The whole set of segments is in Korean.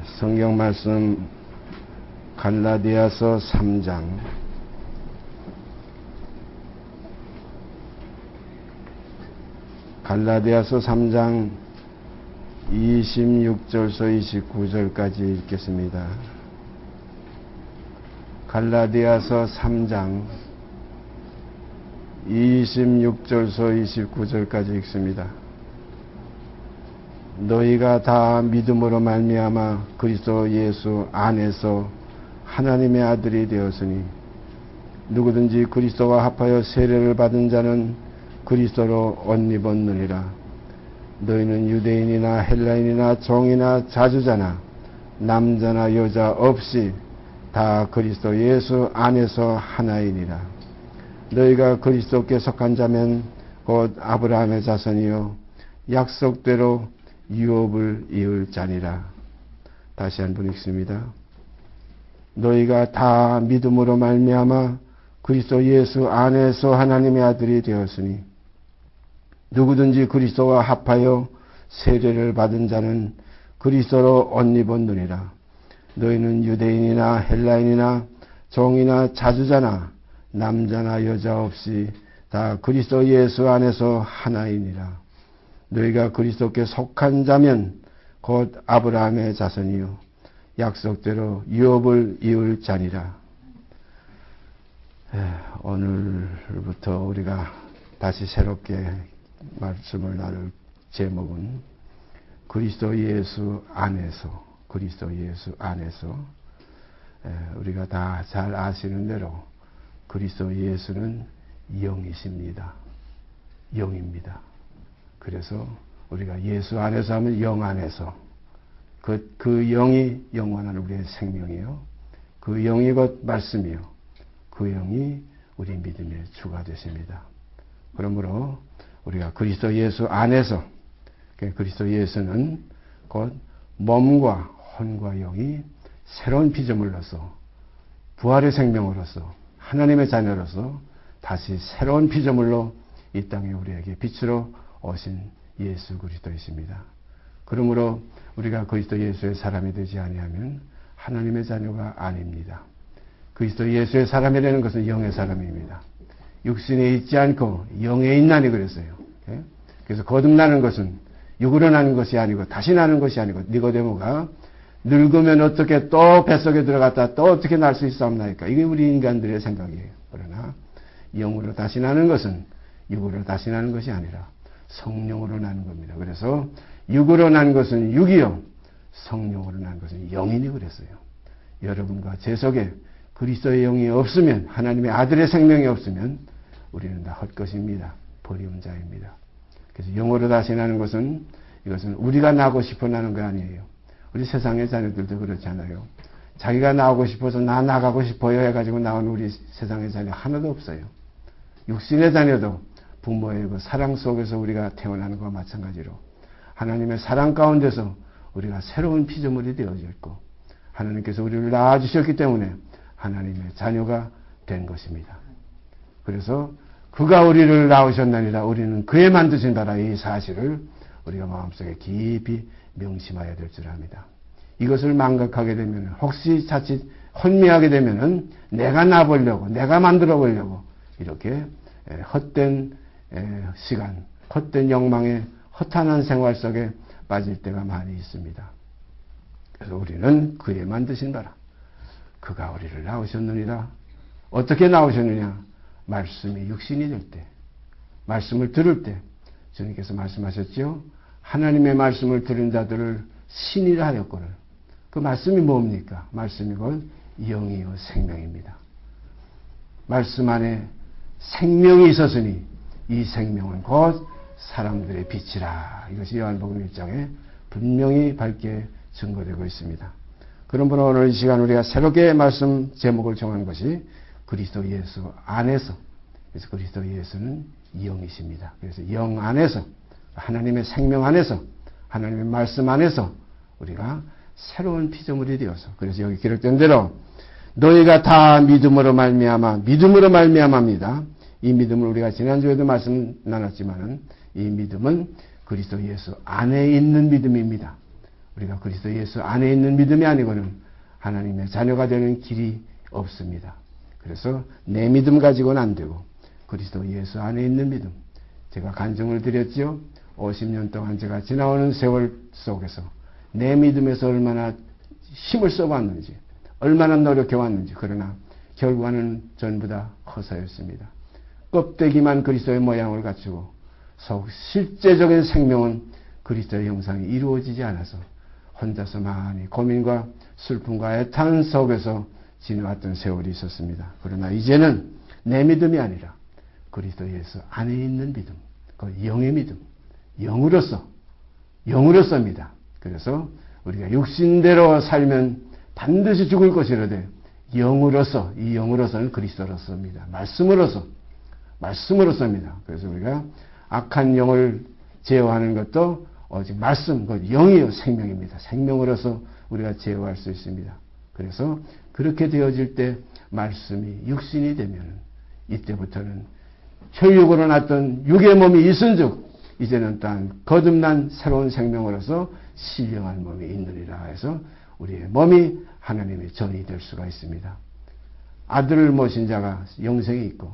성경 말씀 갈라디아서 3장 갈라디아서 3장 26절서 29절까지 읽겠습니다. 갈라디아서 3장 26절서 29절까지 읽습니다. 너희가 다 믿음으로 말미암아 그리스도 예수 안에서 하나님의 아들이 되었으니 누구든지 그리스도와 합하여 세례를 받은 자는 그리스도로 옷 입었느니라. 너희는 유대인이나 헬라인이나 종이나 자주자나 남자나 여자 없이 다 그리스도 예수 안에서 하나이니라. 너희가 그리스도께 속한 자면 곧 아브라함의 자손이요 약속대로 유업을 이을 자니라. 다시 한번 읽습니다. 너희가 다 믿음으로 말미암아 그리스도 예수 안에서 하나님의 아들이 되었으니 누구든지 그리스도와 합하여 세례를 받은 자는 그리스도로 옷 입었느니라. 너희는 유대인이나 헬라인이나 종이나 자주자나 남자나 여자 없이 다 그리스도 예수 안에서 하나이니라. 너희가 그리스도께 속한 자면 곧 아브라함의 자손이요 약속대로 유업을 이을 자니라. 오늘부터 우리가 다시 새롭게 말씀을 나눌 제목은 그리스도 예수 안에서, 그리스도 예수 안에서. 우리가 다 잘 아시는 대로 그리스도 예수는 영이십니다. 영입니다. 그래서 우리가 예수 안에서 하면 영 안에서, 그 영이 영원한 우리의 생명이요, 그 영이 곧 말씀이요, 그 영이 우리 믿음의 주가 되십니다. 그러므로 우리가 그리스도 예수 안에서, 그리스도 예수는 곧 몸과 혼과 영이 새로운 피조물로서, 부활의 생명으로서, 하나님의 자녀로서 다시 새로운 피조물로 이 땅에 우리에게 빛으로 오신 예수 그리스도이십니다. 그러므로 우리가 그리스도 예수의 사람이 되지 아니하면 하나님의 자녀가 아닙니다. 그리스도 예수의 사람이라는 것은 영의 사람입니다. 육신에 있지 않고 영에 있나니 그랬어요. 그래서 거듭나는 것은 육으로 나는 것이 아니고 다시 나는 것이 아니고, 니고데모가 늙으면 어떻게 또 뱃속에 들어갔다 또 어떻게 날 수 있사옵나이까? 이게 우리 인간들의 생각이에요. 그러나 영으로 다시 나는 것은 육으로 다시 나는 것이 아니라 성령으로 나는 겁니다. 그래서 육으로 난 것은 육이요, 성령으로 난 것은 영이니 그랬어요. 여러분과 제 속에 그리스도의 영이 없으면, 하나님의 아들의 생명이 없으면 우리는 다 헛것입니다. 버리운 자입니다. 그래서 영으로 다시 나는 것은, 이것은 우리가 나고 싶어 나는 거 아니에요. 우리 세상의 자녀들도 그렇잖아요. 자기가 나오고 싶어서 나 나가고 싶어요 해가지고 나온 우리 세상의 자녀 하나도 없어요. 육신의 자녀도 부모의 그 사랑 속에서 우리가 태어나는 것과 마찬가지로 하나님의 사랑 가운데서 우리가 새로운 피조물이 되어져 있고, 하나님께서 우리를 낳아주셨기 때문에 하나님의 자녀가 된 것입니다. 그래서 그가 우리를 낳으셨나니라 우리는 그의 만드신 바라, 이 사실을 우리가 마음속에 깊이 명심해야 될 줄 압니다. 이것을 망각하게 되면, 혹시 자칫 혼미하게 되면은 내가 낳아보려고, 내가 만들어 보려고 이렇게 헛된 시간, 헛된 욕망에 허탄한 생활 속에 빠질 때가 많이 있습니다. 그래서 우리는 그의 만드신 바라, 그가 우리를 낳으셨느니라. 어떻게 낳으셨느냐? 말씀이 육신이 될 때, 말씀을 들을 때, 주님께서 말씀하셨죠. 하나님의 말씀을 들은 자들을 신이라 하였거늘. 그 말씀이 뭡니까? 말씀이 곧 영이요 생명입니다. 말씀 안에 생명이 있었으니 이 생명은 곧 사람들의 빛이라. 이것이 요한복음 1장에 분명히 밝게 증거되고 있습니다. 그러므로 오늘 이 시간 우리가 새롭게 말씀 제목을 정한 것이 그리스도 예수 안에서. 그래서 그리스도 예수는 영이십니다. 그래서 영 안에서, 하나님의 생명 안에서, 하나님의 말씀 안에서 우리가 새로운 피조물이 되어서, 그래서 여기 기록된 대로 너희가 다 믿음으로 말미암아입니다. 이 믿음을 우리가 지난주에도 말씀 나눴지만은 이 믿음은 그리스도 예수 안에 있는 믿음입니다. 우리가 그리스도 예수 안에 있는 믿음이 아니고는 하나님의 자녀가 되는 길이 없습니다. 그래서 내 믿음 가지고는 안 되고 그리스도 예수 안에 있는 믿음. 제가 간증을 드렸지요. 50년 동안 제가 지나오는 세월 속에서 내 믿음에서 얼마나 힘을 써왔는지, 얼마나 노력해왔는지, 그러나 결과는 전부 다 허사였습니다. 껍데기만 그리스도의 모양을 갖추고 속 실제적인 생명은 그리스도의 형상이 이루어지지 않아서 혼자서 많이 고민과 슬픔과 애탄 속에서 지내왔던 세월이 있었습니다. 그러나 이제는 내 믿음이 아니라 그리스도 예수 안에 있는 믿음, 그 영의 믿음, 영으로서입니다. 그래서 우리가 육신대로 살면 반드시 죽을 것이라되 영으로서, 이 영으로서는 그리스도로서입니다. 말씀으로서입니다. 그래서 우리가 악한 영을 제어하는 것도 오직 말씀, 그 영이요 생명입니다. 생명으로서 우리가 제어할 수 있습니다. 그래서 그렇게 되어질 때 말씀이 육신이 되면 이때부터는 혈육으로 났던 육의 몸이 있은즉 이제는 또한 거듭난 새로운 생명으로서 신령한 몸이 있느니라 해서 우리의 몸이 하나님의 전이 될 수가 있습니다. 아들을 모신 자가 영생이 있고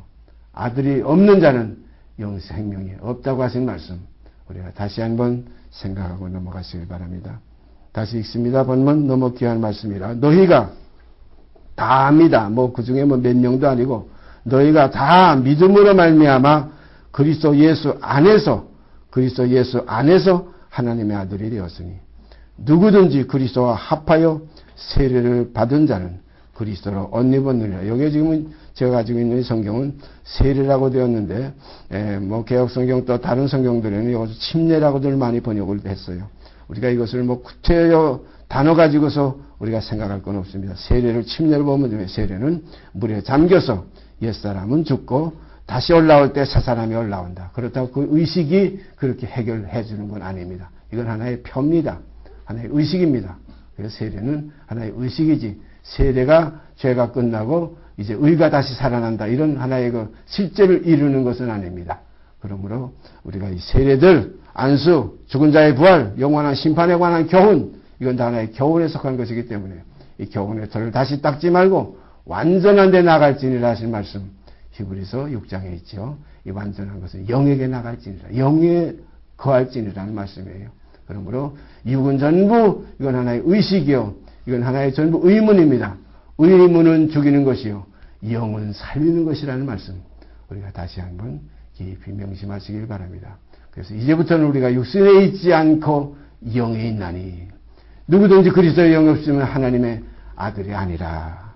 아들이 없는 자는 영생명이 없다고 하신 말씀 우리가 다시 한번 생각하고 넘어가시길 바랍니다. 다시 읽습니다. 본문 너무 귀한 말씀이라. 너희가 다 압니다. 그 중에 몇 명도 아니고 너희가 다 믿음으로 말미암아 그리스도 예수 안에서 하나님의 아들이 되었으니 누구든지 그리스도와 합하여 세례를 받은 자는 그리스도로 옷 입었느니라. 여기에 지금 제가 가지고 있는 성경은 세례라고 되었는데 개역 성경 또 다른 성경들에는 여기서 침례라고들 많이 번역을 했어요. 우리가 이것을 구체적 단어 가지고서 우리가 생각할 건 없습니다. 세례를 침례로 보면 세례는 물에 잠겨서 옛사람은 죽고 다시 올라올 때 새사람이 올라온다. 그렇다고 그 의식이 그렇게 해결해 주는 건 아닙니다. 이건 하나의 표입니다. 하나의 의식입니다. 그래서 세례는 하나의 의식이지 세례가 죄가 끝나고 이제 의가 다시 살아난다. 이런 하나의 그 실제를 이루는 것은 아닙니다. 그러므로 우리가 이 세례들, 안수, 죽은 자의 부활, 영원한 심판에 관한 교훈, 이건 다 하나의 교훈에 속한 것이기 때문에 이 교훈의 털을 다시 닦지 말고 완전한 데 나갈지니라 하신 말씀 히브리서 6장에 있죠. 이 완전한 것은 영에게 나갈지니라, 영에 거할지니라는 말씀이에요. 그러므로 육은 전부 이건 하나의 의식이요, 이건 하나의 전부 의문입니다. 의문은 죽이는 것이요, 영은 살리는 것이라는 말씀 우리가 다시 한번 깊이 명심하시길 바랍니다. 그래서 이제부터는 우리가 육신에 있지 않고 영에 있나니 누구든지 그리스도의 영이 없으면 하나님의 아들이 아니라.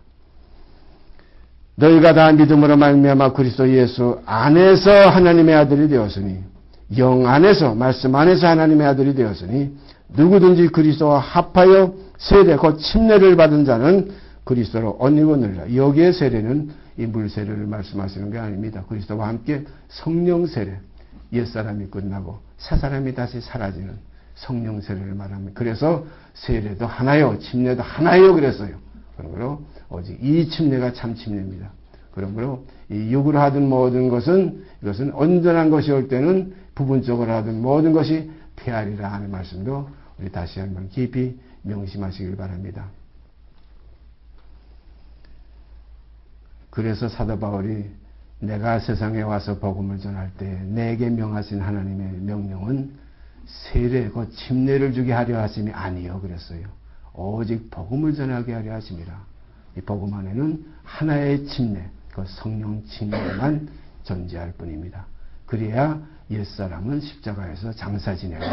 너희가 다 믿음으로 말미암아 그리스도 예수 안에서 하나님의 아들이 되었으니 영 안에서 말씀 안에서 하나님의 아들이 되었으니 누구든지 그리스도와 합하여 세례 곧 침례를 받은 자는 그리스도로 옷 입었느니라. 여기에 세례는 이 물세례를 말씀하시는 게 아닙니다. 그리스도와 함께 성령 세례, 옛사람이 끝나고 새사람이 다시 사라지는 성령 세례를 말합니다. 그래서 세례도 하나요, 침례도 하나요 그랬어요. 그러므로 오직 이 침례가 참 침례입니다. 그러므로 이 육으로 하든 모든 것은 이것은 온전한 것이 올 때는 부분적으로 하든 모든 것이 폐하리라 하는 말씀도 우리 다시 한번 깊이 명심하시길 바랍니다. 그래서 사도 바울이 내가 세상에 와서 복음을 전할 때 내게 명하신 하나님의 명령은 세례, 곧 침례를 주게 하려 하심이 아니요 그랬어요. 오직 복음을 전하게 하려 하심이라. 이 복음 안에는 하나의 침례, 그 성령 침례만 존재할 뿐입니다. 그래야 옛사람은 십자가에서 장사 지내고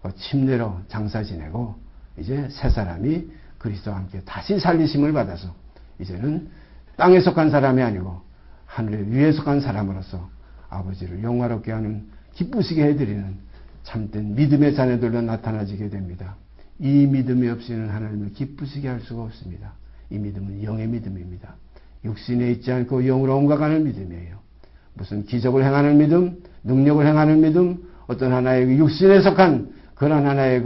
그 침례로 장사 지내고 이제 새사람이 그리스도와 함께 다시 살리심을 받아서 이제는 땅에 속한 사람이 아니고 하늘의 위에 속한 사람으로서 아버지를 영화롭게 하는 기쁘시게 해드리는 참된 믿음의 자녀들로 나타나지게 됩니다. 이 믿음이 없이는 하나님을 기쁘시게 할 수가 없습니다. 이 믿음은 영의 믿음입니다. 육신에 있지 않고 영으로 옮겨가는 믿음이에요. 무슨 기적을 행하는 믿음, 능력을 행하는 믿음, 어떤 하나의 육신에 속한 그런 하나의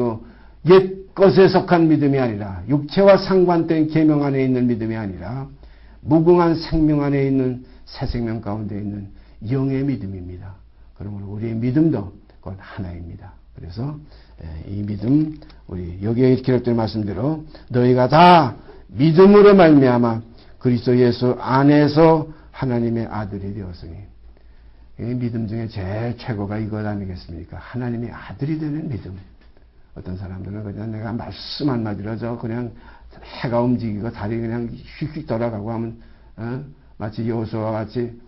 옛 것에 속한 믿음이 아니라 육체와 상관된 계명 안에 있는 믿음이 아니라 무궁한 생명 안에 있는 새 생명 가운데 있는 영의 믿음입니다. 그러므로 우리의 믿음도 곧 하나입니다. 그래서 이 믿음, 우리 여기에 기록된 말씀대로 너희가 다 믿음으로 말미암아 그리스도 예수 안에서 하나님의 아들이 되었으니, 이 믿음 중에 제일 최고가 이것 아니겠습니까? 하나님의 아들이 되는 믿음. 어떤 사람들은 그냥 내가 말씀 한마디로 그냥 해가 움직이고 달이 그냥 휙휙 돌아가고 하면 마치 여호수아와 같이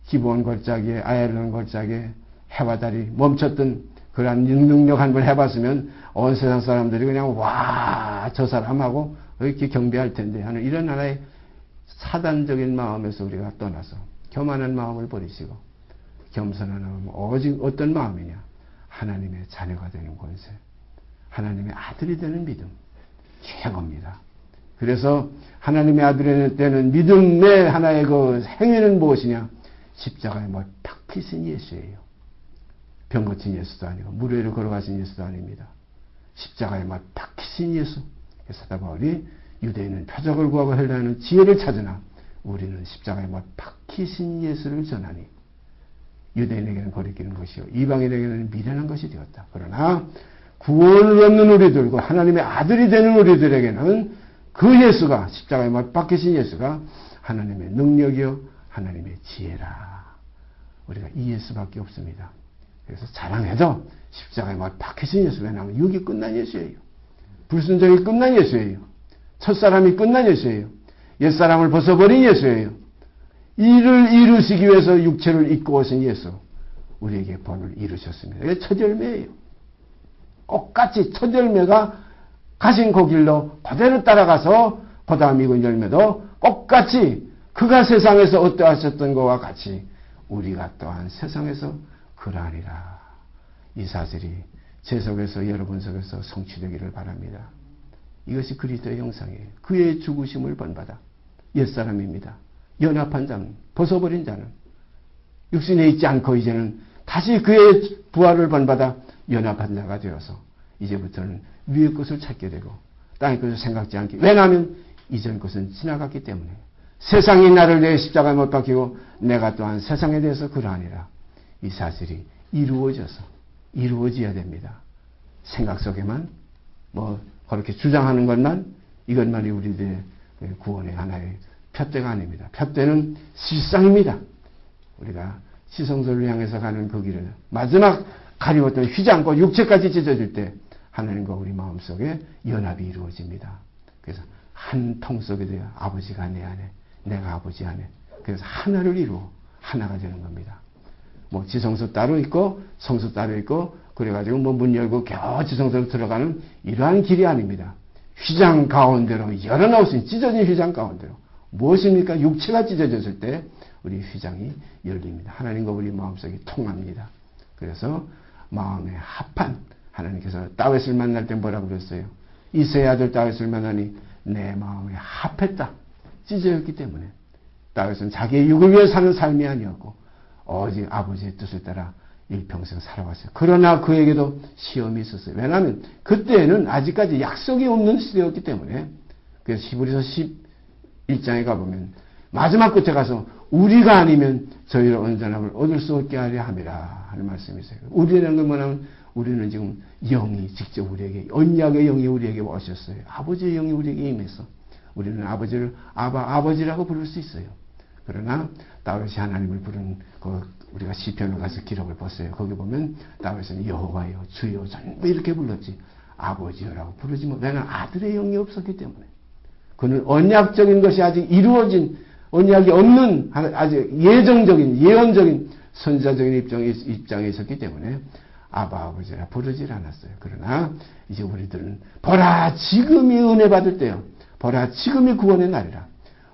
기브온 골짜기에 아얄론 골짜기에 해와 달이 멈췄던 그러한 능력 한 번 해봤으면 온 세상 사람들이 그냥 와, 저 사람하고 이렇게 경배할 텐데 하는 이런 하나의 사단적인 마음에서 우리가 떠나서 교만한 마음을 버리시고 겸손한 마음, 오직 어떤 마음이냐? 하나님의 자녀가 되는 권세, 하나님의 아들이 되는 믿음, 최고입니다. 그래서 하나님의 아들이 되는 믿음의 하나의 그 행위는 무엇이냐? 십자가에 못 박히신 예수예요. 병 고친 예수도 아니고 물 위를 걸어가신 예수도 아닙니다. 십자가에 못 박히신 예수. 사도 바울이 유대인은 표적을 구하고 헬라인은 지혜를 찾으나 우리는 십자가에 못 박히신 예수를 전하니 유대인에게는 거리끼는 것이요 이방인에게는 미련한 것이 되었다. 그러나 구원을 얻는 우리들과 하나님의 아들이 되는 우리들에게는 그 예수가, 십자가에 못 박히신 예수가 하나님의 능력이요 하나님의 지혜라. 우리가 이 예수밖에 없습니다. 그래서 자랑해도 십자가에 못 박히신 예수, 왜냐하면 육이 끝난 예수예요. 불순종이 끝난 예수예요. 첫사람이 끝난 예수예요. 옛사람을 벗어버린 예수예요. 이를 이루시기 위해서 육체를 입고 오신 예수, 우리에게 본을 이루셨습니다. 이게 첫 열매예요. 똑같이 첫 열매가 가신 그 길로 그대로 따라가서 그 다음 익은 열매도 똑같이 그가 세상에서 어떠하셨던 것과 같이 우리가 또한 세상에서 그러하리라. 이 사실이 제 속에서 여러분 속에서 성취되기를 바랍니다. 이것이 그리스도의 형상이에요. 그의 죽으심을 본받아 옛사람입니다. 연합한 자는, 벗어버린 자는, 육신에 있지 않고 이제는 다시 그의 부활을 본받아 연합한 자가 되어서 이제부터는 위의 것을 찾게 되고 땅의 것을 생각지 않게. 왜냐하면 이전 것은 지나갔기 때문에. 세상이 나를 내 십자가에 못 박히고 내가 또한 세상에 대해서 그러하니라. 이 사실이 이루어져야 됩니다. 생각 속에만 그렇게 주장하는 것만, 이것만이 우리들의 구원의 하나의 푯대가 아닙니다. 푯대는 실상입니다. 우리가 지성소를 향해서 가는 그 길을 마지막 가리웠던 휘장과 육체까지 찢어질 때 하나님과 우리 마음속에 연합이 이루어집니다. 그래서 한 통 속에 되어 아버지가 내 안에, 내가 아버지 안에, 그래서 하나를 이루어 하나가 되는 겁니다. 지성소 따로 있고 성소 따로 있고 그래가지고 문 열고 겨우 지성소로 들어가는 이러한 길이 아닙니다. 휘장 가운데로 열어놓으신 찢어진 휘장 가운데로 무엇입니까? 육체가 찢어졌을 때 우리 휘장이 열립니다. 하나님과 우리 마음속이 통합니다. 그래서 마음에 합한, 하나님께서 다윗을 만날 때 뭐라고 그랬어요? 이새의 아들 다윗을 만나니 내 마음에 합했다. 찢어졌기 때문에 다윗은 자기의 육을 위해 사는 삶이 아니었고 오직 아버지의 뜻을 따라 일평생 살아왔어요. 그러나 그에게도 시험이 있었어요. 왜냐하면 그때는 아직까지 약속이 없는 시대였기 때문에. 그래서 히브리서 11장에 가보면 마지막 끝에 가서 우리가 아니면 저희를 온전함을 얻을 수 없게 하려 함이라 하는 말씀이 있어요. 우리라는 건 뭐냐면 우리는 지금 영이 직접 우리에게, 언약의 영이 우리에게 오셨어요. 아버지의 영이 우리에게 임해서 우리는 아버지를 아버지라고 부를 수 있어요. 그러나 다윗이 하나님을 부른 우리가 시편을 가서 기록을 보세요. 거기 보면 다윗은 여호와여 주여 전부 이렇게 불렀지 아버지여라고 부르지 못. 왜냐하면 아들의 영이 없었기 때문에. 그는 언약적인 것이 아직 이루어진, 언약이 없는 아직 예언적인 선자적인 입장에 있었기 때문에 아버지라 부르질 않았어요. 그러나 이제 우리들은 보라 지금이 은혜 받을 때요, 보라 지금이 구원의 날이라.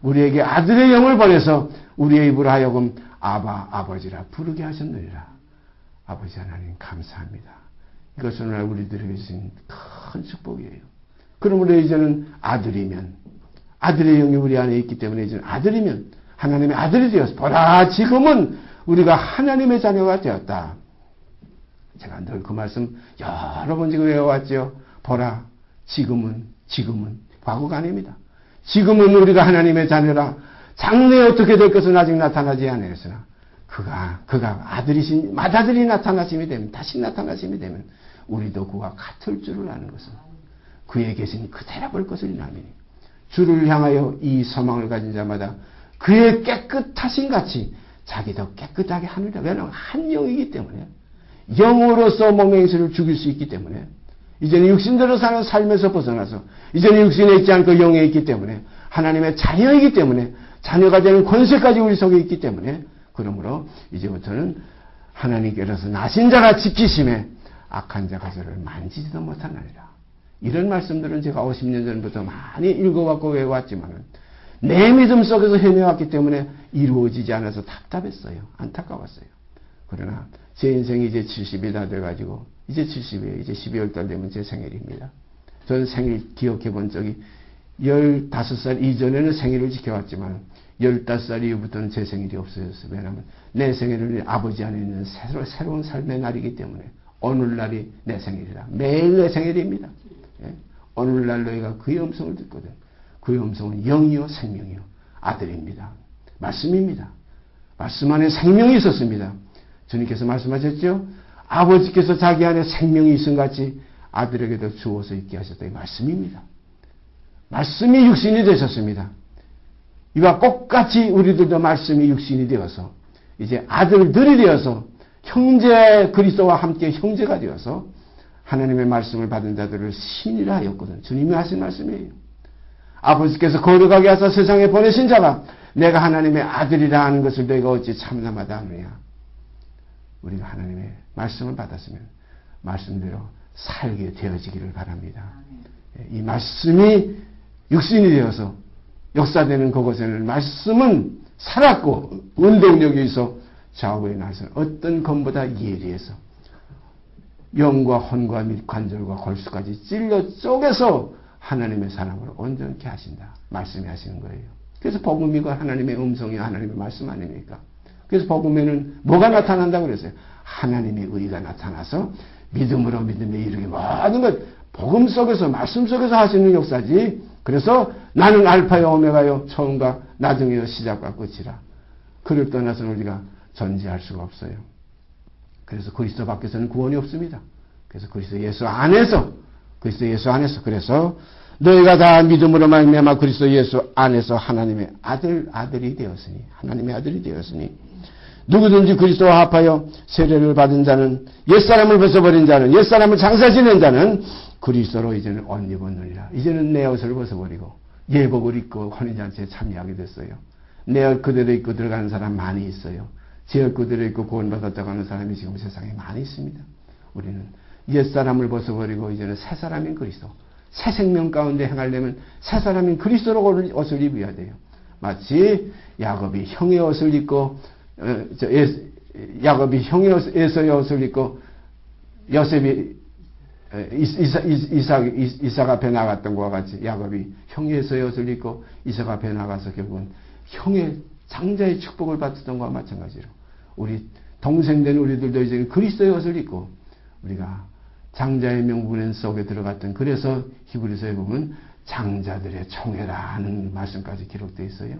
우리에게 아들의 영을 보내서 우리의 입으로 하여금 아버지라 부르게 하셨느니라. 아버지 하나님 감사합니다. 이것은 오늘 우리들에게 주신 큰 축복이에요. 그러므로 이제는 아들이면, 아들의 영이 우리 안에 있기 때문에 이제는 아들이면 하나님의 아들이 되었어. 보라 지금은 우리가 하나님의 자녀가 되었다. 제가 늘 그 말씀 여러 번 지금 외워왔죠. 보라 지금은 과거가 아닙니다. 지금은 우리가 하나님의 자녀라. 장래에 어떻게 될 것은 아직 나타나지 않았으나 그가 아들이 나타나심이 되면, 다시 나타나심이 되면 우리도 그와 같을 줄을 아는 것은 그의 계신 그대로 볼 것을 나미니 주를 향하여 이 소망을 가진 자마다 그의 깨끗하신 같이 자기도 깨끗하게 하느라. 왜냐하면 한 영이기 때문에, 영으로서 몸의 행실을 죽일 수 있기 때문에, 이제는 육신대로 사는 삶에서 벗어나서 이제는 육신에 있지 않고 영에 있기 때문에, 하나님의 자녀이기 때문에, 자녀가 되는 권세까지 우리 속에 있기 때문에, 그러므로 이제부터는 하나님께로서 나신 자가 지키심에 악한 자가 저를 만지지도 못하느니라. 이런 말씀들은 제가 50년 전부터 많이 읽어왔고 외워왔지만 내 믿음 속에서 헤매왔기 때문에 이루어지지 않아서 답답했어요. 안타까웠어요. 그러나 제 인생이 이제 70이 다 돼가지고 이제 70이에요. 이제 12월 달 되면 제 생일입니다. 저는 생일 기억해 본 적이 15살 이전에는 생일을 지켜왔지만 15살 이후부터는 제 생일이 없어졌어요. 왜냐하면 내 생일은 아버지 안에 있는 새로운 삶의 날이기 때문에 오늘날이 내 생일이라. 매일 내 생일입니다. 예? 오늘날 너희가 그의 음성을 듣거든. 그의 음성은 영이요 생명이요 아들입니다. 말씀입니다. 말씀 안에 생명이 있었습니다. 주님께서 말씀하셨죠. 아버지께서 자기 안에 생명이 있음 같이 아들에게도 주어서 있게 하셨다. 이 말씀입니다. 말씀이 육신이 되셨습니다. 이와 똑같이 우리들도 말씀이 육신이 되어서 이제 아들들이 되어서 형제 그리스도와 함께 형제가 되어서 하나님의 말씀을 받은 자들을 신이라 하였거든. 주님이 하신 말씀이에요. 아버지께서 거룩하게 하사 세상에 보내신 자가 내가 하나님의 아들이라 하는 것을 너희가 어찌 참나마다 하느냐. 우리가 하나님의 말씀을 받았으면 말씀대로 살게 되어지기를 바랍니다. 이 말씀이 육신이 되어서 역사되는 그곳에는 말씀은 살았고 운동력이 있어 좌우에 나서는 어떤 검보다 예리해서 영과 혼과 및 관절과 골수까지 찔러 쪼개서 하나님의 사람으로 온전케 하신다. 말씀이 하시는 거예요. 그래서 복음이고 하나님의 음성이 하나님의 말씀 아닙니까? 그래서 복음에는 뭐가 나타난다고 그랬어요? 하나님의 의가 나타나서 믿음으로 믿음에 이르게 모든 것 복음 속에서 말씀 속에서 하시는 역사지. 그래서 나는 알파요 오메가요 처음과 나중에요 시작과 끝이라. 그를 떠나서는 우리가 존재할 수가 없어요. 그래서 그리스도 밖에서는 구원이 없습니다. 그래서 그리스도 예수 안에서 그래서 너희가 다 믿음으로 말미암아 그리스도 예수 안에서 하나님의 아들이 되었으니 하나님의 아들이 되었으니 누구든지 그리스도와 합하여 세례를 받은 자는 옛사람을 벗어버린 자는 옛사람을 장사 지낸 자는 그리스도로 이제는 옷 입었느니라. 이제는 내 옷을 벗어버리고 예복을 입고 혼인잔치에 참여하게 됐어요. 내 옷 그대로 입고 들어가는 사람 많이 있어요. 제 옷 그대로 입고 구원받았다고 하는 사람이 지금 세상에 많이 있습니다. 우리는 옛사람을 벗어버리고 이제는 새 사람인 그리스도, 새 생명 가운데 행하려면 새 사람인 그리스도로 옷을 입어야 돼요. 마치 야곱이 형의 옷을 입고 야곱이 형의 에서의 옷을 입고 요셉이 이삭 앞에 나갔던 것과 같이 야곱이 형의 에서의 옷을 입고 이삭 앞에 나가서 결국은 형의 장자의 축복을 받았던 것과 마찬가지로 우리 동생된 우리들도 이제 그리스도의 옷을 입고 우리가 장자의 명분 속에 들어갔던, 그래서 히브리서에 보면 장자들의 총회라 하는 말씀까지 기록되어 있어요.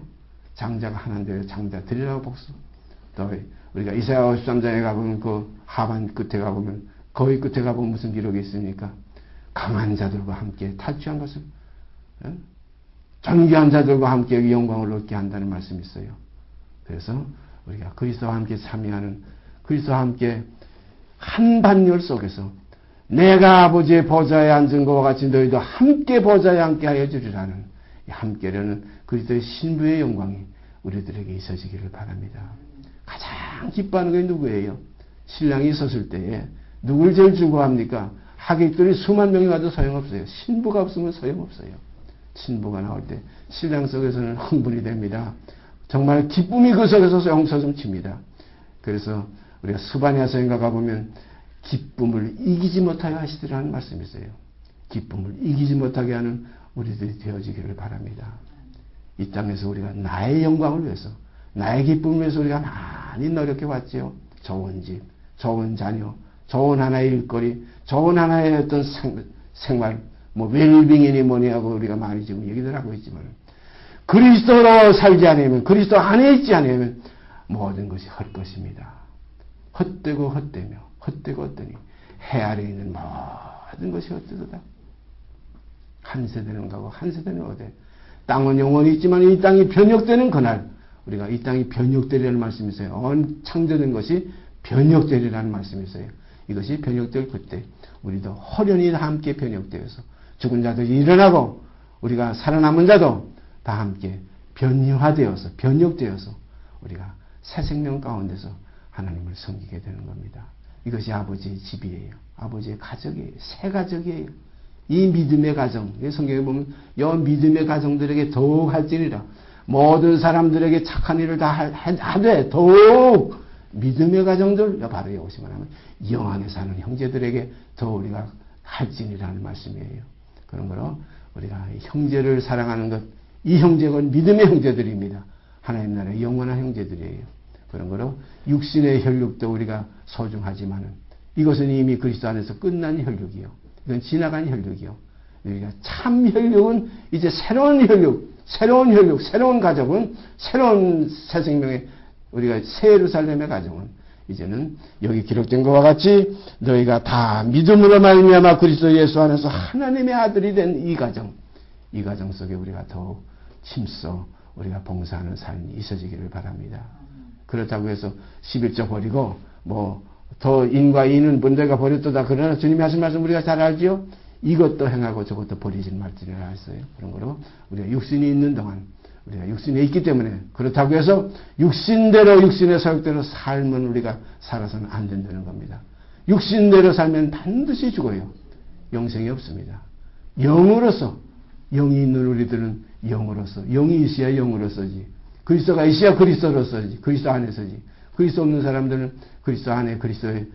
장자가 하나님의 장자들이라고 복수. 또 우리가 이사야 53장에 가보면 그 하반 끝에 가보면 거의 끝에 가보면 무슨 기록이 있습니까? 강한 자들과 함께 탈취한 것을 존귀한 자들과 함께 영광을 얻게 한다는 말씀이 있어요. 그래서 우리가 그리스도와 함께 참여하는, 그리스도와 함께 한 반열 속에서 내가 아버지의 보좌에 앉은 것과 같이 너희도 함께 보좌에 앉게하여 주리라는 함께라는 그리스도의 신부의 영광이 우리들에게 있어지기를 바랍니다. 가장 기뻐하는 게 누구예요? 신랑이 섰을 때에 누굴 제일 즐거워합니까? 하객들이 수만 명이 와도 소용없어요. 신부가 없으면 소용없어요. 신부가 나올 때 신랑 속에서는 흥분이 됩니다. 정말 기쁨이 그 속에서 솟음칩니다. 그래서 우리가 수바냐서인가 가보면 기쁨을 이기지 못하게 하시더라는 말씀이 있어요. 기쁨을 이기지 못하게 하는 우리들이 되어지기를 바랍니다. 이 땅에서 우리가 나의 영광을 위해서, 나의 기쁨을 위해서 우리가 많이 노력해 왔죠. 좋은 집, 좋은 자녀, 좋은 하나의 일거리, 좋은 하나의 어떤 생활, 웰빙이니 뭐니 하고 우리가 많이 지금 얘기들 하고 있지만, 그리스도로 살지 않으면, 그리스도 안에 있지 않으면 모든 것이 헛것입니다. 헛되고 헛되며 헛되고 헛되니 해 아래에 있는 모든 것이 어떠다. 한 세대는 가고 한 세대는 오되 땅은 영원히 있지만 이 땅이 변혁되는 그날 우리가 이 땅이 변혁되리라는 말씀이 있어요. 창조된 것이 변혁되리라는 말씀이 있어요. 이것이 변혁될 그때 우리도 호련히 다 함께 변혁되어서 죽은 자들이 일어나고 우리가 살아남은 자도 다 함께 변화되어서 변혁되어서 우리가 새 생명 가운데서 하나님을 섬기게 되는 겁니다. 이것이 아버지의 집이에요. 아버지의 가족이에요. 새 가족이에요. 이 믿음의 가정, 성경에 보면 여 믿음의 가정들에게 더욱 할지니라. 모든 사람들에게 착한 일을 다 하되 더욱 믿음의 가정들, 바로 여기서 말하면 영 안에 사는 형제들에게 더 우리가 할지니라는 말씀이에요. 그런 거로 우리가 형제를 사랑하는 것, 이 형제가 믿음의 형제들입니다. 하나님 나라의 영원한 형제들이에요. 그런 거로 육신의 혈육도 우리가 소중하지만은 이것은 이미 그리스도 안에서 끝난 혈육이요. 이건 지나간 혈육이요. 우리가 참 혈육은 이제 새로운 혈육, 새로운 가족은 새로운 새 생명의 우리가 새 예루살렘의 가정은 이제는 여기 기록된 것과 같이 너희가 다 믿음으로 말미암아 그리스도 예수 안에서 하나님의 아들이 된 이 가정 속에 우리가 더욱 힘써 우리가 봉사하는 삶이 있어지기를 바랍니다. 그렇다고 해서 11조 버리고 더 인과 인은 본대가 버렸도다. 그러나 주님이 하신 말씀 우리가 잘 알지요. 이것도 행하고 저것도 버리지 말지니라 했어요. 그런 거로 우리가 육신이 있는 동안 우리가 육신에 있기 때문에 그렇다고 해서 육신대로 육신의 사역대로 삶은 우리가 살아서는 안 된다는 겁니다. 육신대로 살면 반드시 죽어요. 영생이 없습니다. 영으로서 영이 있는 우리들은 영으로서 영이 있어야 영으로서지 그리스도가 있어야 그리스도로서지 그리스도 안에서지 그리스도 없는 사람들은 그리스도 안에 그리스도의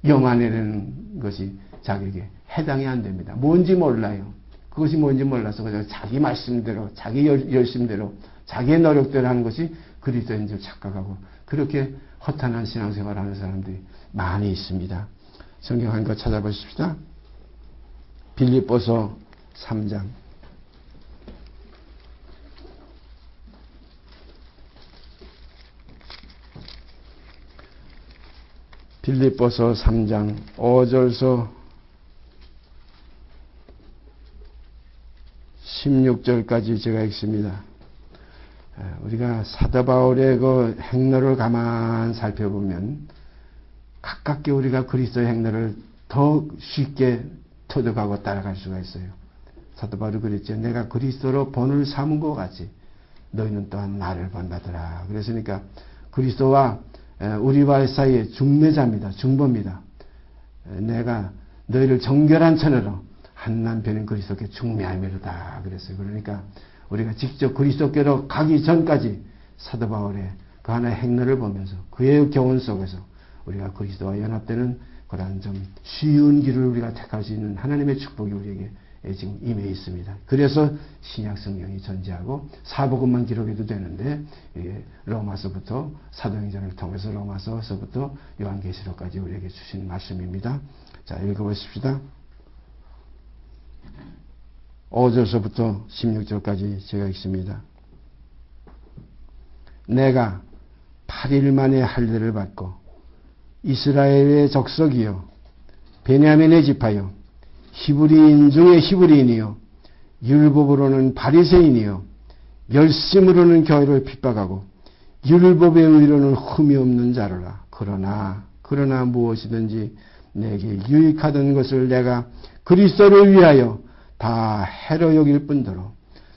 영 안에라는 것이 자기에게 해당이 안 됩니다. 뭔지 몰라요. 그것이 뭔지 몰라서 그냥 자기 말씀대로 자기 열심대로 자기의 노력대로 하는 것이 그리스도인 줄 착각하고 그렇게 허탄한 신앙생활을 하는 사람들이 많이 있습니다. 성경 한 거 찾아보십시다. 빌립보서 3장 빌립보서 3장 5절서 16절까지 제가 읽습니다. 우리가 사도 바울의 그 행로를 가만 살펴보면 가깝게 우리가 그리스도의 행로를 더 쉽게 터득하고 따라갈 수가 있어요. 사도 바울이 그랬죠. 내가 그리스도로 본을 삼은 것 같이 너희는 또한 나를 본다더라. 그랬으니까 그리스도와 우리와의 사이에 중매자입니다. 중보입니다. 내가 너희를 정결한 천으로 한 남편인 그리스도께 중매하미로다 그랬어요. 그러니까 우리가 직접 그리스도께로 가기 전까지 사도 바울의 그 하나의 행로를 보면서 그의 교훈 속에서 우리가 그리스도와 연합되는 그러한 좀 쉬운 길을 우리가 택할 수 있는 하나님의 축복이 우리에게 지금 임해 있습니다. 그래서 신약 성경이 전제하고 사복음만 기록해도 되는데 로마서부터 사도행전을 통해서 로마서서부터 요한계시록까지 우리에게 주신 말씀입니다. 자, 읽어보십시다. 5절서부터 16절까지 제가 읽습니다. 내가 8일 만에 할례를 받고 이스라엘의 족속이요 베냐민의 지파요 히브리인 중에 히브리인이요 율법으로는 바리새인이요 열심으로는 교회를 핍박하고 율법의 의로는 흠이 없는 자로라. 그러나 무엇이든지 내게 유익하던 것을 내가 그리스도를 위하여 다 해로 여길 뿐더러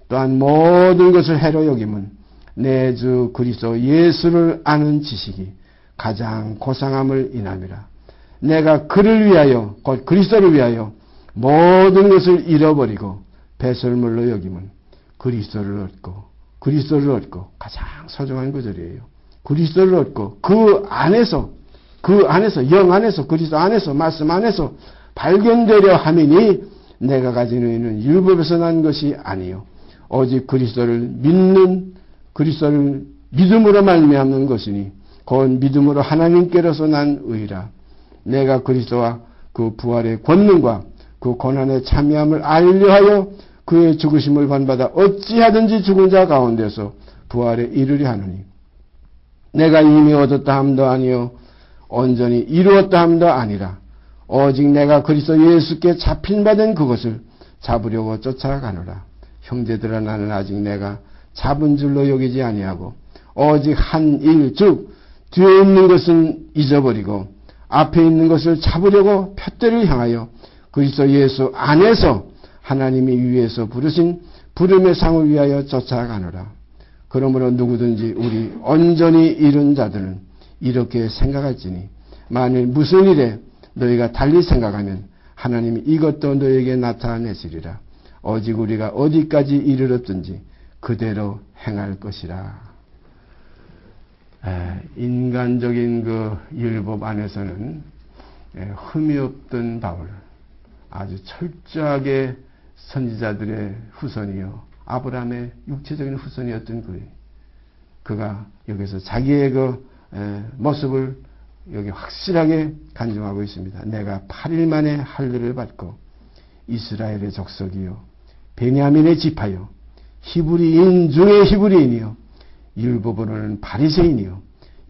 또한 모든 것을 해로 여김은 내 주 그리스도 예수를 아는 지식이 가장 고상함을 인함이라. 내가 그를 위하여 곧 그리스도를 위하여 모든 것을 잃어버리고 배설물로 여김은 그리스도를 얻고 가장 소중한 구절이에요. 그리스도를 얻고 그 안에서 영 안에서 그리스도 안에서 말씀 안에서 발견되려 함이니 내가 가지고 있는 율법에서 난 것이 아니요 오직 그리스도를 믿음으로 말미암는 것이니 곧 믿음으로 하나님께로서 난 의라. 내가 그리스도와 그 부활의 권능과 그 고난의 참여함을 알려하여 그의 죽으심을 본받아 어찌하든지 죽은 자 가운데서 부활에 이르려 하느니 내가 이미 얻었다 함도 아니요 온전히 이루었다 함도 아니라 오직 내가 그리스도 예수께 잡힌 바 된 그것을 잡으려고 쫓아가노라. 형제들아, 나는 아직 내가 잡은 줄로 여기지 아니하고 오직 한 일, 즉 뒤에 있는 것은 잊어버리고 앞에 있는 것을 잡으려고 표대를 향하여 그리스도 예수 안에서 하나님이 위에서 부르신 부름의 상을 위하여 쫓아가노라. 그러므로 누구든지 우리 온전히 이룬 자들은 이렇게 생각할지니 만일 무슨 일에 너희가 달리 생각하면 하나님이 이것도 너희에게 나타내시리라. 오직 우리가 어디까지 이르렀든지 그대로 행할 것이라. 인간적인 그 율법 안에서는 흠이 없던 바울, 아주 철저하게 선지자들의 후손이요, 아브라함의 육체적인 후손이었던 그가 여기서 자기의 그 모습을 여기 확실하게 간증하고 있습니다. 내가 8일 만에 할례를 받고 이스라엘의 족속이요 베냐민의 지파요 히브리인 중에 히브리인이요 율법으로는 바리새인이요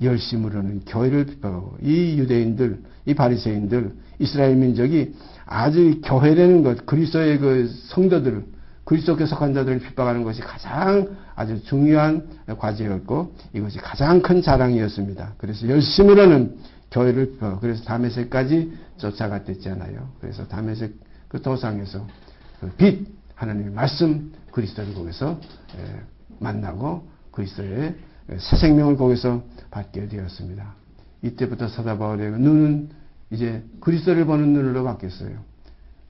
열심으로는 교회를 핍박하고, 이 유대인들, 이 바리새인들, 이스라엘 민족이 아주 교회라는 것, 그리스도의 그 성도들을, 그리스도께 속한 자들을 핍박하는 것이 가장 아주 중요한 과제였고 이것이 가장 큰 자랑이었습니다. 그래서 열심으로는 교회를 핍박하고, 그래서 다메섹까지 쫓아갔댔잖아요. 그래서 다메섹 그 도상에서 그 빛, 하나님의 말씀, 그리스도를 거기서 만나고 그리스도의 새 생명을 거기서 받게 되었습니다. 이때부터 사도 바울의 눈은 이제 그리스도를 보는 눈으로 바뀌었어요.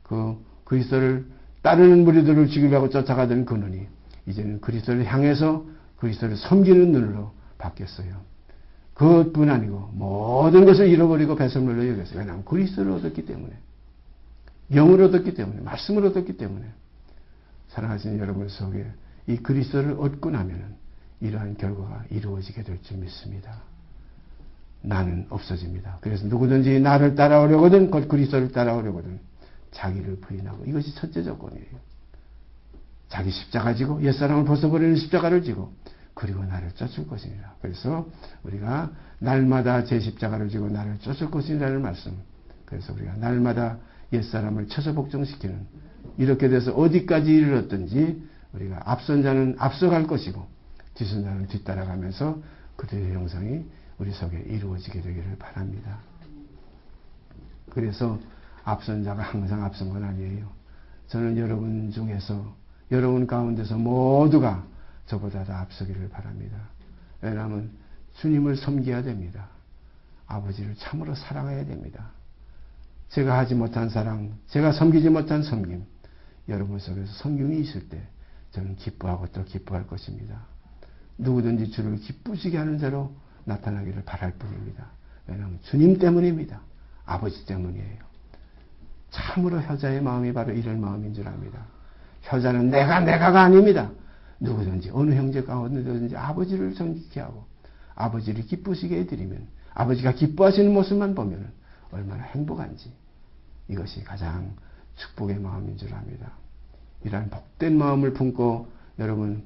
그 그리스도를 따르는 무리들을 죽이려고 쫓아가던 그 눈이 이제는 그리스도를 향해서 그리스도를 섬기는 눈으로 바뀌었어요. 그것뿐 아니고 모든 것을 잃어버리고 배설물로 여겼어요. 왜냐하면 그리스도를 얻었기 때문에, 영을 얻었기 때문에, 말씀을 얻었기 때문에. 사랑하시는 여러분 속에 이 그리스도를 얻고 나면은 이러한 결과가 이루어지게 될 줄 믿습니다. 나는 없어집니다. 그래서 누구든지 나를 따라오려거든, 곧 그리스도를 따라오려거든 자기를 부인하고, 이것이 첫째 조건이에요. 자기 십자가 지고 옛사람을 벗어버리는 십자가를 지고 그리고 나를 쫓을 것이니라. 그래서 우리가 날마다 제 십자가를 지고 나를 쫓을 것이라는 말씀. 그래서 우리가 날마다 옛사람을 쳐서 복종시키는, 이렇게 돼서 어디까지 이르렀든지 우리가 앞선 자는 앞서갈 것이고 뒤선 자는 뒤따라가면서 그들의 형상이 우리 속에 이루어지게 되기를 바랍니다. 그래서 앞선 자가 항상 앞선 건 아니에요. 저는 여러분 중에서, 여러분 가운데서 모두가 저보다 더 앞서기를 바랍니다. 왜냐하면 주님을 섬겨야 됩니다. 아버지를 참으로 사랑해야 됩니다. 제가 하지 못한 사랑, 제가 섬기지 못한 섬김, 여러분 속에서 성경이 있을 때 저는 기뻐하고 또 기뻐할 것입니다. 누구든지 주를 기쁘시게 하는 자로 나타나기를 바랄 뿐입니다. 왜냐하면 주님 때문입니다. 아버지 때문이에요. 참으로 효자의 마음이 바로 이런 마음인 줄 압니다. 효자는 내가가 아닙니다. 누구든지 어느 형제 가운데든지 아버지를 존귀케 하고 아버지를 기쁘시게 해드리면, 아버지가 기뻐하시는 모습만 보면 얼마나 행복한지, 이것이 가장 축복의 마음인 줄 압니다. 이러한 복된 마음을 품고 여러분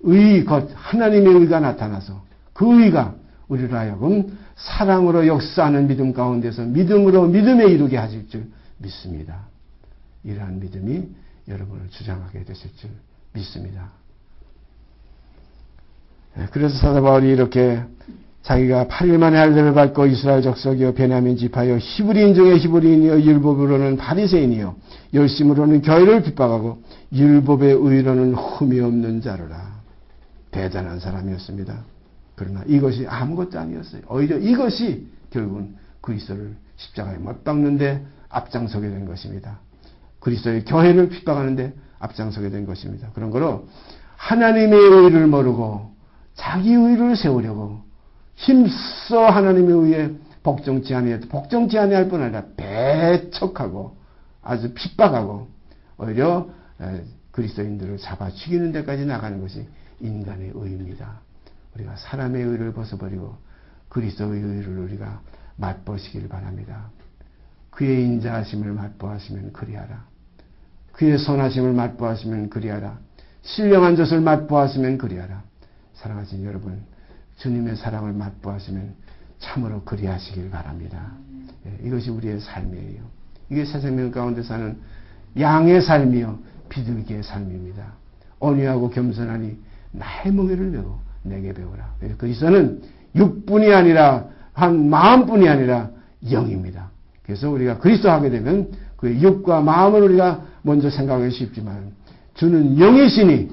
의, 곧 하나님의 의가 나타나서 그 의가 우리로 하여금 사랑으로 역사하는 믿음 가운데서 믿음으로 믿음에 이르게 하실 줄 믿습니다. 이러한 믿음이 여러분을 주장하게 되실 줄 믿습니다. 그래서 사도 바울이 이렇게 자기가 8일 만에 할례를 받고 이스라엘 족속이요 베냐민 지파요 히브리인 중에 히브리인이요 율법으로는 바리새인이요 열심으로는 교회를 핍박하고 율법의 의로는 흠이 없는 자로라. 대단한 사람이었습니다. 그러나 이것이 아무것도 아니었어요. 오히려 이것이 결국은 그리스도를 십자가에 못 박는데 앞장서게 된 것입니다. 그리스도의 교회를 핍박하는데 앞장서게 된 것입니다. 그런 거로 하나님의 의를 모르고 자기 의를 세우려고 힘써 하나님의 의에 복종치 아니할 뿐 아니라 배척하고 아주 핍박하고 오히려 그리스도인들을 잡아 죽이는 데까지 나가는 것이 인간의 의입니다. 우리가 사람의 의를 벗어버리고 그리스도의 의를 우리가 맛보시길 바랍니다. 그의 인자하심을 맛보하시면 그리하라. 그의 선하심을 맛보하시면 그리하라. 신령한 젖을 맛보하시면 그리하라. 사랑하신 여러분, 주님의 사랑을 맛보하시면 참으로 그리하시길 바랍니다. 이것이 우리의 삶이에요. 이게 새 생명 가운데 사는 양의 삶이요 비둘기의 삶입니다. 온유하고 겸손하니 나의 멍에를 메고 내게 배우라. 그리스도는 육뿐이 아니라 한 마음뿐이 아니라 영입니다. 그래서 우리가 그리스도 하게 되면 그 육과 마음을 우리가 먼저 생각하기 쉽지만 주는 영이시니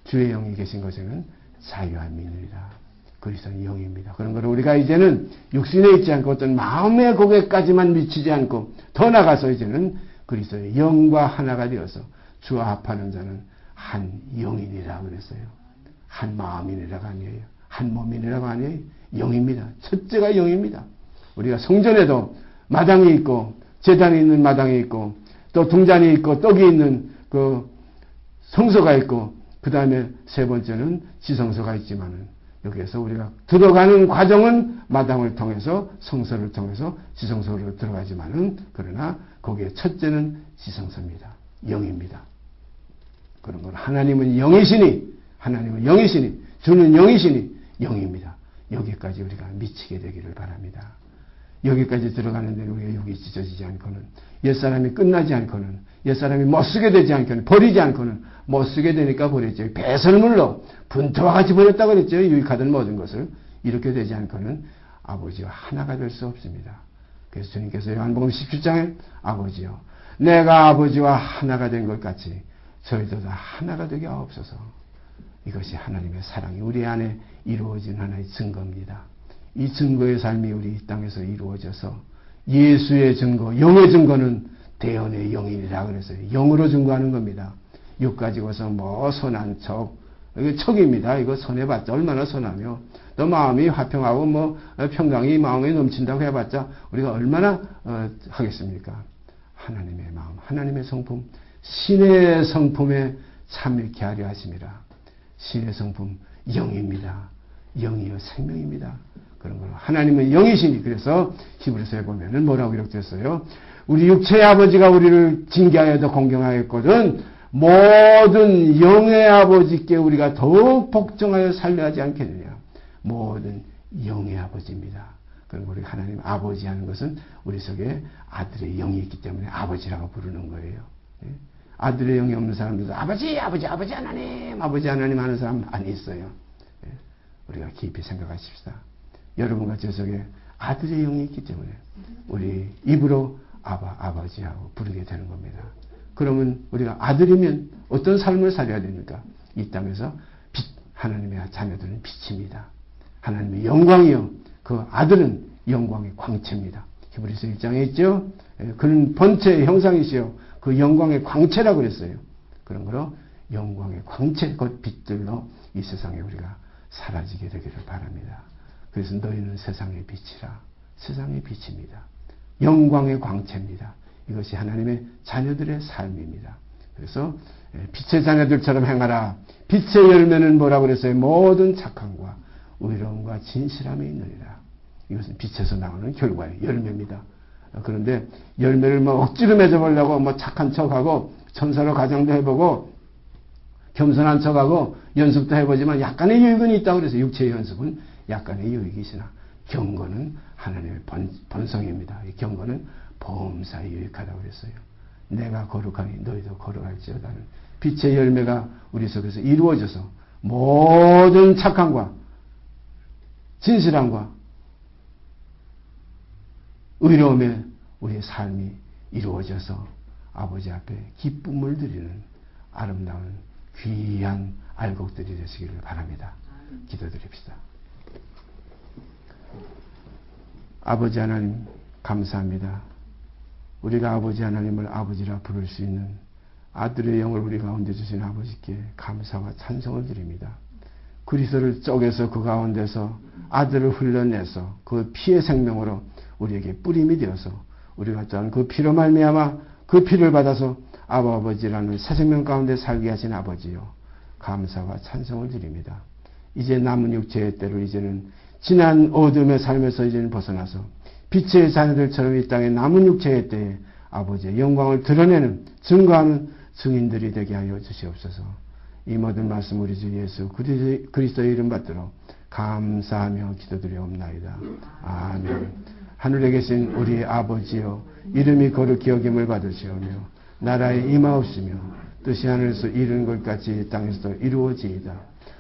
주의 영이 계신 것에는 자유함이니라. 그리스도는 영입니다. 그런 걸 우리가 이제는 육신에 있지 않고 어떤 마음의 고백까지만 미치지 않고 더 나가서 이제는 그리스도의 영과 하나가 되어서 주와 합하는 자는 한 영이니라 그랬어요. 한 마음이니라가 아니에요. 한 몸이니라가 아니에요. 영입니다. 첫째가 영입니다. 우리가 성전에도 마당이 있고 제단이 있는 마당이 있고 또 동잔이 있고 떡이 있는 그 성소가 있고 그 다음에 세 번째는 지성소가 있지만은 여기에서 우리가 들어가는 과정은 마당을 통해서 성소를 통해서 지성소로 들어가지만은 그러나 거기에 첫째는 지성소입니다. 영입니다. 그런 걸 하나님은 영이시니 주는 영이시니 영입니다. 여기까지 우리가 미치게 되기를 바랍니다. 여기까지 들어가는데 우리가 육이 찢어지지 않고는 옛사람이 끝나지 않고는 옛사람이 못쓰게 되지 않고는 버리지 않고는 못쓰게 되니까 버렸죠. 배설물로 분토와 같이 버렸다고 그랬죠. 유익하던 모든 것을 이렇게 되지 않고는 아버지와 하나가 될 수 없습니다. 그래서 주님께서 요한복음 17장에 아버지요 내가 아버지와 하나가 된 것 같이 저희도 다 하나가 되게 하옵소서. 이것이 하나님의 사랑이 우리 안에 이루어진 하나의 증거입니다. 이 증거의 삶이 우리 이 땅에서 이루어져서 예수의 증거, 영의 증거는 대언의 영이라 그랬어요. 영으로 증거하는 겁니다. 육 가지고서 뭐 선한 척, 이거 척입니다. 이거 선해봤자 얼마나 선하며 또 마음이 화평하고 뭐 평강이 마음에 넘친다고 해봤자 우리가 얼마나 하겠습니까? 하나님의 마음, 하나님의 성품, 신의 성품에 참여케 하려 하심이라. 신의 성품 영입니다. 영이요 생명입니다. 그런 걸 하나님은 영이시니 그래서 히브리서에 보면은 뭐라고 기록됐어요? 우리 육체의 아버지가 우리를 징계하여도 공경하였거든 모든 영의 아버지께 우리가 더욱 복종하여 살려 하지 않겠느냐. 모든 영의 아버지입니다. 그리고 우리 하나님 아버지 하는 것은 우리 속에 아들의 영이 있기 때문에 아버지라고 부르는 거예요. 아들의 영이 없는 사람들도 아버지 하나님 하는 사람 많이 있어요. 우리가 깊이 생각하십시다. 여러분과 제 속에 아들의 영이 있기 때문에 우리 입으로 아버지하고 부르게 되는 겁니다. 그러면 우리가 아들이면 어떤 삶을 살아야 됩니까? 이 땅에서 하나님의 자녀들은 빛입니다. 하나님의 영광이요. 그 아들은 영광의 광채입니다. 히브리서 1장에 있죠. 그는 번체의 형상이시요. 그 영광의 광채라고 그랬어요. 그런 거로 영광의 광채, 그 빛들로 이 세상에 우리가 사라지게 되기를 바랍니다. 그래서 너희는 세상의 빛이라. 세상의 빛입니다. 영광의 광채입니다. 이것이 하나님의 자녀들의 삶입니다. 그래서 빛의 자녀들처럼 행하라. 빛의 열매는 뭐라고 그랬어요? 모든 착함과 의로움과 진실함이 있느니라. 이것은 빛에서 나오는 결과예요. 열매입니다. 그런데 열매를 뭐 억지로 맺어보려고 뭐 착한 척하고 천사로 가정도 해보고 겸손한 척하고 연습도 해보지만 약간의 유익은 있다고 그래서 육체의 연습은 약간의 유익이 있으나 경건은 하나님의 본성입니다. 이 경건은 범사에 유익하다고 그랬어요. 내가 거룩하니 너희도 거룩할지어다는 빛의 열매가 우리 속에서 이루어져서 모든 착함과 진실함과 의로움에 우리의 삶이 이루어져서 아버지 앞에 기쁨을 드리는 아름다운 귀한 알곡들이 되시기를 바랍니다. 기도드립시다. 아버지 하나님 감사합니다. 우리가 아버지 하나님을 아버지라 부를 수 있는 아들의 영을 우리 가운데 주신 아버지께 감사와 찬송을 드립니다. 그리스도를 쪼개서 그 가운데서 아들을 흘려내서 그 피의 생명으로 우리에게 뿌림이 되어서 우리가 떠난 그 피로 말미암아 그 피를 받아서 아버지라는 새 생명 가운데 살게 하신 아버지요. 감사와 찬송을 드립니다. 이제 남은 육체의 때로 이제는 지난 어둠의 삶에서 이제는 벗어나서 빛의 자녀들처럼 이 땅에 남은 육체의 때에 아버지의 영광을 드러내는 증거하는 증인들이 되게 하여 주시옵소서. 이 모든 말씀 우리 주 예수 그리스도의 이름 받들어 감사하며 기도드리옵나이다. 아멘. 하늘에 계신 우리 아버지여 이름이 거룩히 여김을 받으시오며 나라에 임하옵시며 뜻이 하늘에서 이루는 것 같이 땅에서도 이루어지이다.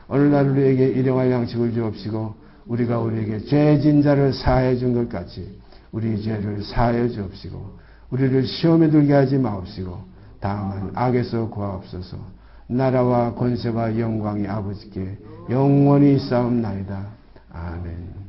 오늘날 우리에게 일용할 양식을 주옵시고 우리가 우리에게 죄진 자를 사하여 준 것 같이 우리 죄를 사하여 주옵시고 우리를 시험에 들게 하지 마옵시고 다만 악에서 구하옵소서. 나라와 권세와 영광이 아버지께 영원히 싸움나이다. 아멘.